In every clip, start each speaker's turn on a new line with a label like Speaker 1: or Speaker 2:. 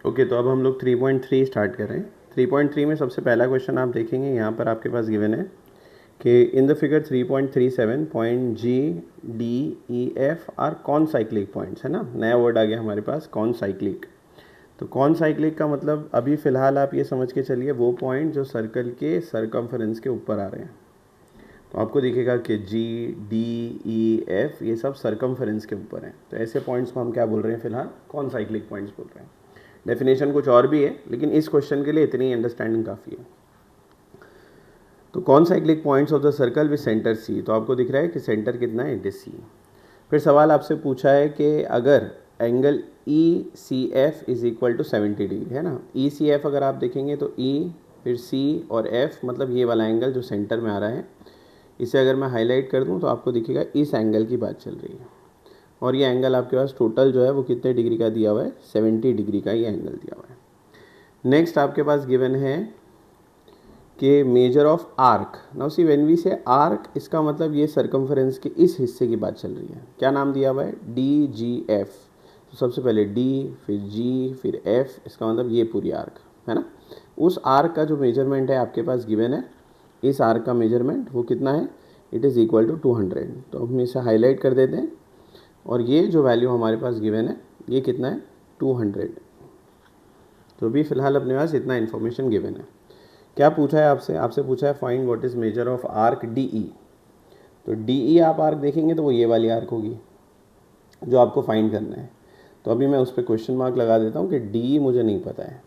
Speaker 1: Okay, तो अब हम लोग 3.3 स्टार्ट कर रहे हैं। 3.3 में सबसे पहला क्वेश्चन आप देखेंगे, यहाँ पर आपके पास गिवन है कि in the figure 3.37 point G D E F R concyclic points, है ना। नया वर्ड आ गया हमारे पास, कॉन साइक्लिक। तो कॉन साइक्लिक का मतलब अभी फ़िलहाल आप ये समझ के चलिए वो पॉइंट जो सर्कल के सरकमफेरेंस के ऊपर आ रहे हैं। तो आपको दिखेगा कि जी डी ई एफ ये सब सरकमफेरेंस के ऊपर हैं। तो ऐसे पॉइंट्स को हम क्या बोल रहे हैं फ़िलहाल? कॉन साइक्लिक पॉइंट्स बोल रहे हैं। डेफिनेशन कुछ और भी है, लेकिन इस क्वेश्चन के लिए इतनी अंडरस्टैंडिंग काफ़ी है। तो concyclic points of the circle with centre C, तो आपको दिख रहा है कि सेंटर कितना है, इट इज सी। फिर सवाल आपसे पूछा है कि अगर angle E C F is equal to 70 degree, है ना। ई सी एफ अगर आप देखेंगे तो ई फिर सी और एफ, मतलब ये वाला एंगल जो सेंटर में आ रहा है, इसे अगर मैं हाईलाइट कर दूं तो आपको दिखेगा इस एंगल की बात चल रही है। और ये एंगल आपके पास टोटल जो है वो कितने डिग्री का दिया हुआ है, 70 डिग्री का ये एंगल दिया हुआ है। नेक्स्ट आपके पास गिवन है कि measure of arc. Now see when we say arc, इसका मतलब ये सरकमफेरेंस के इस हिस्से की बात चल रही है। क्या नाम दिया हुआ है? D G F. तो सबसे पहले डी, फिर जी, फिर एफ, इसका मतलब ये पूरी आर्क, है ना। उस आर्क का जो मेजरमेंट है आपके पास गिवन है, इस आर्क का मेजरमेंट वो कितना है, इट इज़ इक्वल टू 200। तो हम इसे हाईलाइट कर देते हैं और ये जो वैल्यू हमारे पास गिवन है ये कितना है, 200। तो भी फ़िलहाल अपने पास इतना इन्फॉर्मेशन गिवन है। क्या पूछा है आपसे? आपसे पूछा है find what is measure of arc D ई। तो डी ई आप आर्क देखेंगे तो वो ये वाली आर्क होगी जो आपको फाइंड करना है। तो अभी मैं उस पर क्वेश्चन मार्क लगा देता हूँ कि डी मुझे नहीं पता है।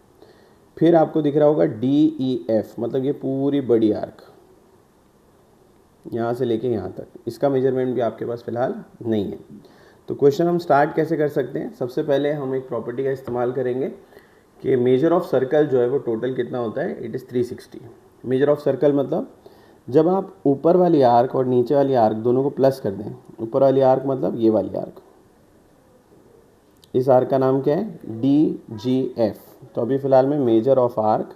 Speaker 1: फिर आपको दिख रहा होगा डी ई एफ, मतलब ये पूरी बड़ी आर्क यहाँ से लेके यहाँ तक, इसका मेजरमेंट भी आपके पास फ़िलहाल नहीं है। तो क्वेश्चन हम स्टार्ट कैसे कर सकते हैं? सबसे पहले हम एक प्रॉपर्टी का इस्तेमाल करेंगे कि मेजर ऑफ सर्कल जो है वो टोटल कितना होता है, it is 360। Measure of circle मतलब जब आप ऊपर वाली आर्क और नीचे वाली आर्क दोनों को प्लस कर दें, ऊपर वाली आर्क मतलब ये वाली आर्क, इस आर्क का नाम क्या है, डी जी एफ। तो अभी फ़िलहाल में major of arc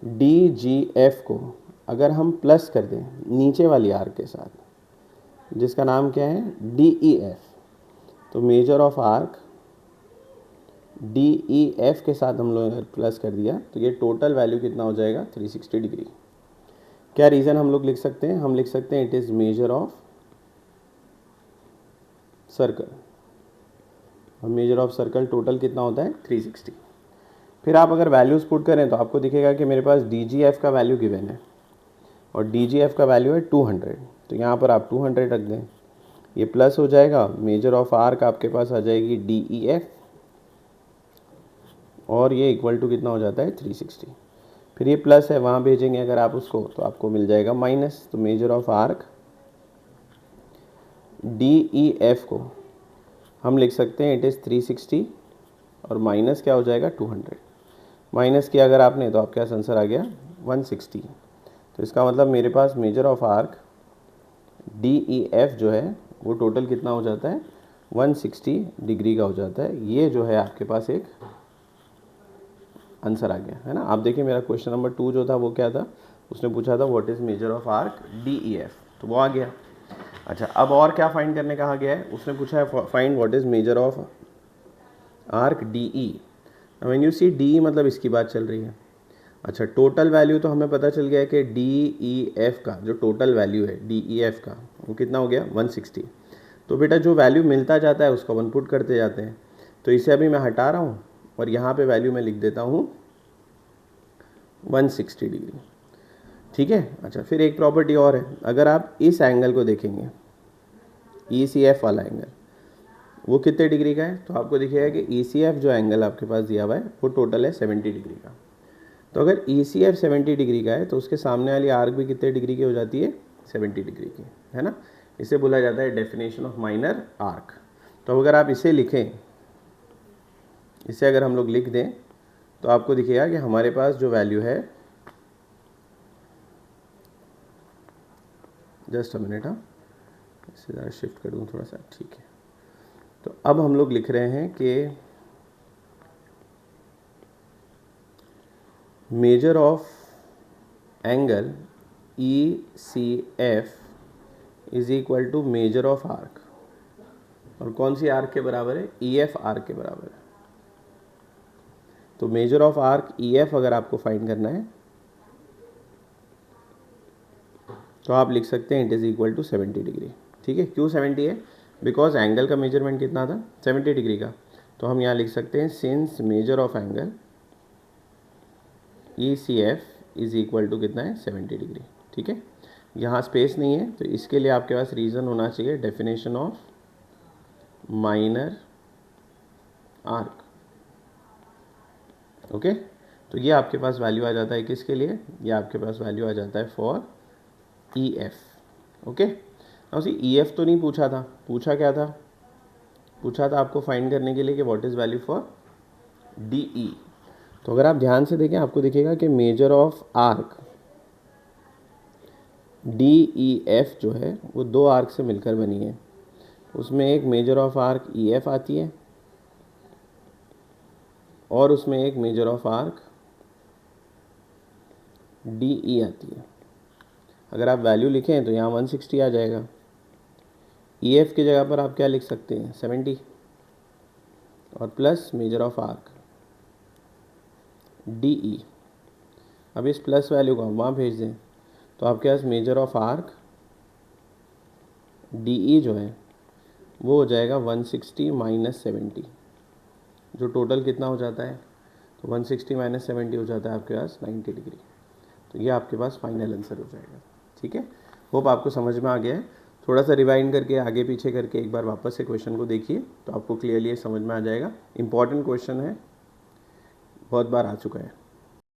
Speaker 1: D G F को अगर हम प्लस कर दें नीचे वाली आर्क के साथ, जिसका नाम क्या है, डी ई एफ, तो major of arc D E F के साथ हम लोग प्लस कर दिया तो ये टोटल वैल्यू कितना हो जाएगा, 360 डिग्री। क्या रीज़न हम लोग लिख सकते हैं? हम लिख सकते हैं it is measure of circle. और मेजर ऑफ सर्कल टोटल कितना होता है, 360। फिर आप अगर वैल्यूज़ पुट करें तो आपको दिखेगा कि मेरे पास डी जी एफ का वैल्यू गिवन है और डी जी एफ का वैल्यू है 200। तो यहाँ पर आप 200 रख दें, ये प्लस हो जाएगा, मेजर ऑफ आर्क आपके पास आ जाएगी डी ई एफ और ये इक्वल टू कितना हो जाता है, 360। फिर ये प्लस है, वहाँ भेजेंगे अगर आप उसको तो आपको मिल जाएगा माइनस। तो major of arc D E F को हम लिख सकते हैं इट इज़ 360 और माइनस क्या हो जाएगा, 200। माइनस किया अगर आपने तो आपके पास आंसर आ गया 160। तो इसका मतलब मेरे पास measure of arc D E F जो है वो टोटल कितना हो जाता है, 160 डिग्री का हो जाता है। ये जो है आपके पास एक आंसर आ गया, है ना। आप देखिए मेरा क्वेश्चन नंबर 2 जो था वो क्या था, उसने पूछा था what is measure of arc D E F, तो वो आ गया। अच्छा, अब और क्या फाइंड करने कहा गया है? उसने पूछा है find what is measure of arc D E. When you see D मतलब इसकी बात चल रही है। अच्छा, टोटल वैल्यू तो हमें पता चल गया है कि डी ई एफ का जो टोटल वैल्यू है डी ई एफ का वो कितना हो गया, 160। तो बेटा जो वैल्यू मिलता जाता है उसको वन पुट करते जाते हैं। तो इसे अभी मैं हटा रहा हूँ और यहाँ पे वैल्यू मैं लिख देता हूँ 160 डिग्री, ठीक है। अच्छा, फिर एक प्रॉपर्टी और है, अगर आप इस एंगल को देखेंगे, ई सी एफ वाला एंगल वो कितने डिग्री का है, तो आपको दिखेगा कि ई सी एफ जो एंगल आपके पास दिया हुआ है वो टोटल है 70 डिग्री का। तो अगर ई सी एफ 70 डिग्री का है तो उसके सामने वाली आर्क भी कितने डिग्री की हो जाती है, 70 डिग्री की, है ना। इसे बोला जाता है डेफिनेशन ऑफ माइनर आर्क। तो अगर आप इसे लिखें, इसे अगर हम लोग लिख दें तो आपको दिखेगा कि हमारे पास जो वैल्यू है, जस्ट अ मिनट, हाँ इसे ज़रा शिफ्ट कर दूँ थोड़ा सा, ठीक है। तो अब हम लोग लिख रहे हैं कि measure of angle E C F is equal to measure of arc. और कौन सी आर्क के बराबर है, EF आर्क के बराबर है। तो मेजर ऑफ आर्क EF अगर आपको फाइंड करना है तो आप लिख सकते हैं it is equal to 70 degree. ठीक है, क्यों 70 है, बिकॉज एंगल का मेजरमेंट कितना था, 70 डिग्री का। तो हम यहाँ लिख सकते हैं since measure of angle ECF is equal to कितना है, 70 डिग्री। ठीक है, यहाँ स्पेस नहीं है तो इसके लिए आपके पास रीज़न होना चाहिए definition of minor arc. Okay, तो ये आपके पास वैल्यू आ जाता है किसके लिए, ये आपके पास वैल्यू आ जाता है फॉर EF। ओके, अब सी EF तो नहीं पूछा था, पूछा क्या था, पूछा था आपको फाइंड करने के लिए कि what is value for DE। तो अगर आप ध्यान से देखें आपको दिखेगा कि मेजर ऑफ आर्क DEF जो है वो दो आर्क से मिलकर बनी है। उसमें एक मेजर ऑफ आर्क EF आती है और उसमें एक मेजर ऑफ आर्क DE आती है। अगर आप वैल्यू लिखें तो यहाँ 160 आ जाएगा। EF की जगह पर आप क्या लिख सकते हैं, 70 और plus major of arc DE। अब इस प्लस वैल्यू को हम वहाँ भेज दें तो आपके पास मेजर ऑफ आर्क DE जो है वो हो जाएगा 160 माइनस 70, जो टोटल कितना हो जाता है, तो 160 माइनस 70 हो जाता है आपके पास 90 डिग्री। तो ये आपके पास फाइनल आंसर हो जाएगा। ठीक है, होप आपको समझ में आ गया है। थोड़ा सा रिवाइंड करके आगे पीछे करके एक बार वापस से क्वेश्चन को देखिए तो आपको क्लियरली समझ में आ जाएगा। इंपॉर्टेंट क्वेश्चन है, बहुत बार आ चुका है।